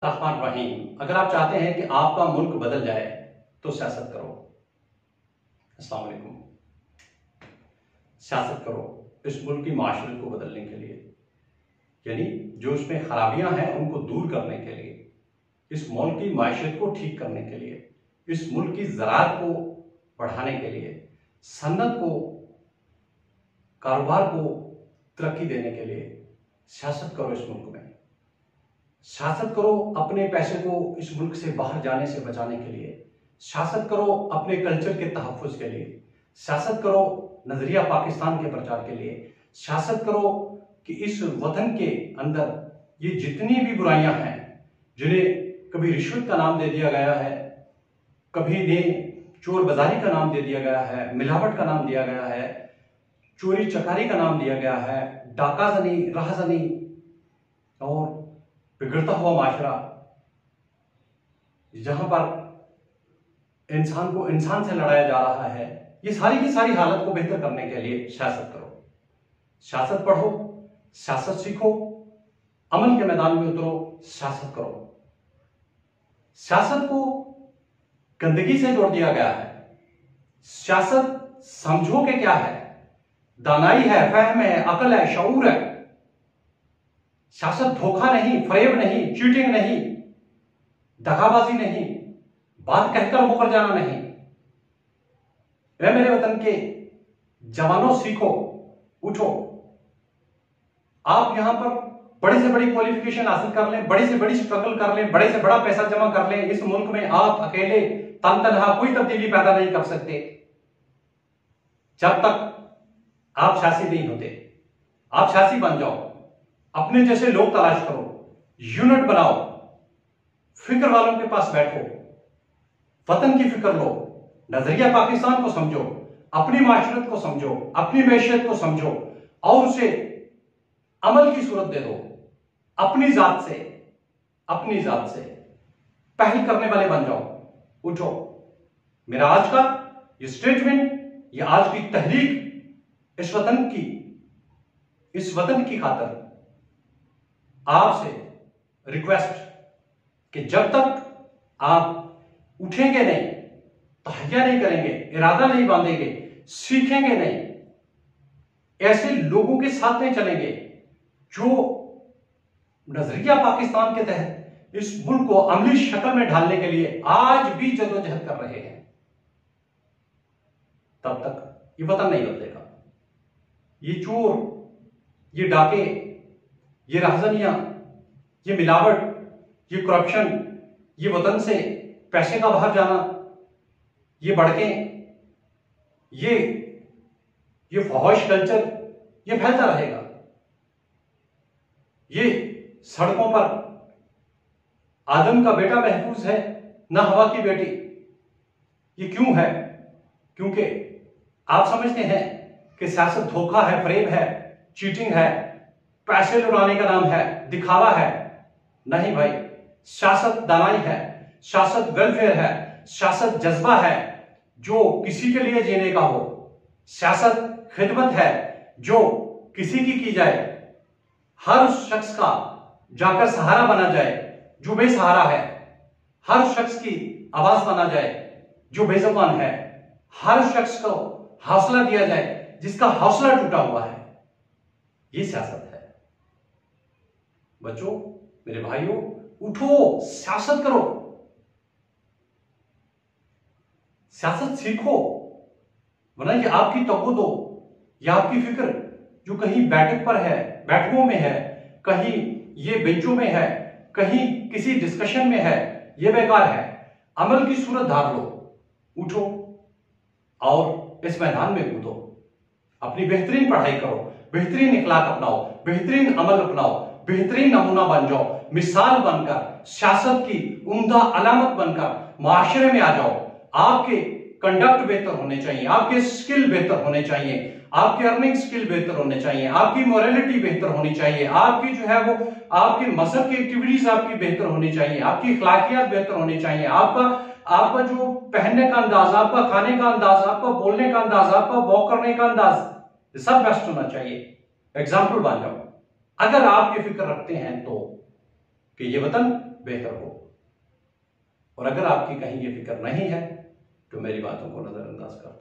रहमान रहीम। अगर आप चाहते हैं कि आपका मुल्क बदल जाए तो सियासत करो। अस्सलाम वालेकुम। सियासत करो इस मुल्क की माशरत को बदलने के लिए, यानी जो इसमें खराबियां हैं उनको दूर करने के लिए, इस मुल्क की माशरत को ठीक करने के लिए, इस मुल्क की ज़राअत को बढ़ाने के लिए, सन्नत को, कारोबार को तरक्की देने के लिए सियासत करो इस मुल्क में। सियासत करो अपने पैसे को इस मुल्क से बाहर जाने से बचाने के लिए। सियासत करो अपने कल्चर के तहफ़्फ़ुज़ के लिए। सियासत करो नजरिया पाकिस्तान के प्रचार के लिए। सियासत करो कि इस वतन के अंदर ये जितनी भी बुराइयां हैं, जिन्हें कभी रिश्वत का नाम दे दिया गया है, कभी इन्हें चोर बाजारी का नाम दे दिया गया है, मिलावट का नाम दिया गया है, चोरी चकारी का नाम दिया गया है, डाकाजनी, राहजनी और बिगड़ता हुआ माशरा, जहां पर इंसान को इंसान से लड़ाया जा रहा है, ये सारी की सारी हालत को बेहतर करने के लिए सियासत करो। सियासत पढ़ो, सियासत सीखो, अमल के मैदान में उतरो, सियासत करो। सियासत को गंदगी से जोड़ दिया गया है। सियासत समझो कि क्या है, दानाई है, फहम है, अकल है, शऊर है। सियासत धोखा नहीं, फरेब नहीं, चीटिंग नहीं, दगाबाजी नहीं, बात कहकर मुकर जाना नहीं। मेरे वतन के जवानों, सीखो, उठो। आप यहां पर बड़ी से बड़ी क्वालिफिकेशन हासिल कर लें, बड़ी से बड़ी स्ट्रगल कर लें, बड़े से बड़ा पैसा जमा कर लें, इस मुल्क में आप अकेले तनतनहा कोई तब्दीली पैदा नहीं कर सकते जब तक आप सियासी नहीं होते। आप सियासी बन जाओ, अपने जैसे लोग तलाश करो, यूनिट बनाओ, फिक्र वालों के पास बैठो, वतन की फिक्र लो, नजरिया पाकिस्तान को समझो, अपनी माशरत को समझो, अपनी मैशियत को समझो और उसे अमल की सूरत दे दो। अपनी जात से पहल करने वाले बन जाओ, उठो। मेरा आज का ये स्टेटमेंट, ये आज की तहरीक इस वतन की खातिर आपसे रिक्वेस्ट कि जब तक आप उठेंगे नहीं, तहैया नहीं करेंगे, इरादा नहीं बांधेंगे, सीखेंगे नहीं, ऐसे लोगों के साथ नहीं चलेंगे जो नजरिया पाकिस्तान के तहत इस मुल्क को अमली शक्ल में ढालने के लिए आज भी जद्दोजहद कर रहे हैं, तब तक ये वतन नहीं बदलेगा। ये चोर, ये डाके, ये राहजनियां, ये मिलावट, ये करप्शन, ये वतन से पैसे का बाहर जाना, ये बड़कें, ये फौज कल्चर, ये फैलता रहेगा। ये सड़कों पर आदम का बेटा महफूज है, ना हवा की बेटी। ये क्यों है? क्योंकि आप समझते हैं कि सियासत धोखा है, फरेब है, चीटिंग है, पैसे लुटाने का नाम है, दिखावा है। नहीं भाई, सियासत दानाई है, सियासत वेलफेयर है, सियासत जज्बा है जो किसी के लिए जीने का हो। सियासत खिदमत है जो किसी की जाए, हर उस शख्स का जाकर सहारा बना जाए जो बेसहारा है, हर शख्स की आवाज बना जाए जो बेजुबान है, हर शख्स को हौसला दिया जाए जिसका हौसला टूटा हुआ है। ये सियासत है। बच्चों, मेरे भाइयों, उठो, सियासत करो, सियासत सीखो, वरना ये आपकी तवज्जो या आपकी फिक्र जो कहीं बैठक पर है, बैठकों में है, कहीं ये बेंचों में है, कहीं किसी डिस्कशन में है, ये बेकार है। अमल की सूरत धार लो, उठो और इस मैदान में कूदो। अपनी बेहतरीन पढ़ाई करो, बेहतरीन इखलाक अपनाओ, बेहतरीन अमल अपनाओ, बेहतरीन नमूना बन जाओ, मिसाल बनकर, सियासत की उम्दा अलामत बनकर माशरे में आ जाओ। आपके कंडक्ट बेहतर होने चाहिए, आपके स्किल बेहतर होने चाहिए, आपके अर्निंग स्किल बेहतर होने चाहिए, आपकी मोरालिटी बेहतर होनी चाहिए, आपकी जो है वो आपके मजहब की एक्टिविटीज आपकी बेहतर होनी चाहिए, आपकी अखलाकियात बेहतर होनी चाहिए, आपका जो पहनने का अंदाज, आपका खाने का अंदाज, आपका बोलने का अंदाज, आपका वॉक करने का अंदाज, सब बेस्ट होना चाहिए। एग्जाम्पल बन जाओ। अगर आप ये फिक्र रखते हैं तो कि ये वतन बेहतर हो। और अगर आपकी कहीं ये फिक्र नहीं है तो मेरी बातों को नजरअंदाज कर दो।